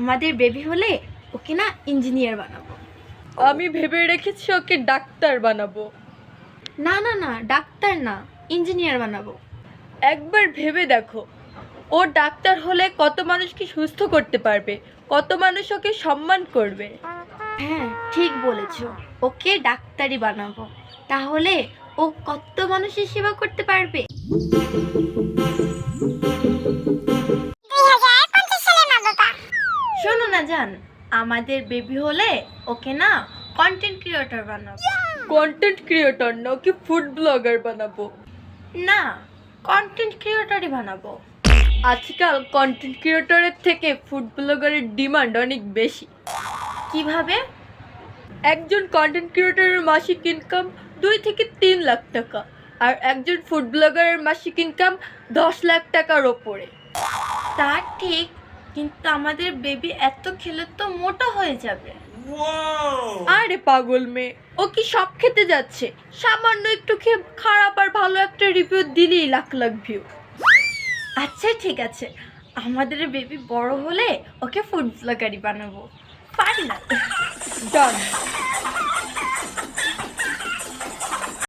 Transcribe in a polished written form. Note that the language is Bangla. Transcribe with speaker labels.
Speaker 1: আমাদের বেবি হলে ওকে না ইঞ্জিনিয়ার বানাবো।
Speaker 2: আমি ভেবে রেখেছি ওকে ডাক্তার বানাবো।
Speaker 1: না না না, ডাক্তার না, ইঞ্জিনিয়ার বানাবো।
Speaker 2: একবার ভেবে দেখো, ও ডাক্তার হলে কত মানুষকে সুস্থ করতে পারবে, কত মানুষ ওকে সম্মান করবে।
Speaker 1: হ্যাঁ ঠিক বলেছো, ওকে ডাক্তারই বানাবো। তাহলে ও কত মানুষের সেবা করতে পারবে। শোনো না জান, আমাদের বেবি হলে ওকে না কন্টেন্ট ক্রিয়েটর বানাবো।
Speaker 2: কন্টেন্ট ক্রিয়েটর না, ওকে ফুড ব্লগার বানাবো।
Speaker 1: না, কন্টেন্ট ক্রিয়েটরই বানাবো।
Speaker 2: আজকাল কন্টেন্ট ক্রিয়েটরের থেকে ফুড ব্লগারের ডিমান্ড অনেক বেশি।
Speaker 1: কিভাবে?
Speaker 2: একজন কন্টেন্ট ক্রিয়েটরের মাসিক ইনকাম 2 থেকে 3 লাখ টাকা, আর একজন ফুড ব্লগারের মাসিক ইনকাম 10 লাখ টাকার ওপরে।
Speaker 1: তা ঠিক, কিন্তু আমাদের বেবি এত খেলে তো মোটা হয়ে যাবে।
Speaker 2: আরে পাগল মেয়ে, ও কি সব খেতে যাচ্ছে? সামান্য একটু খেয়ে খারাপ আর ভালো একটা রিভিউ দিলেই লাখ লাখ ভিউ।
Speaker 1: আচ্ছা ঠিক আছে, আমাদের বেবি বড় হলে ওকে ফুড ব্লগারই বানাবো। ফাইনাল।
Speaker 2: ডান।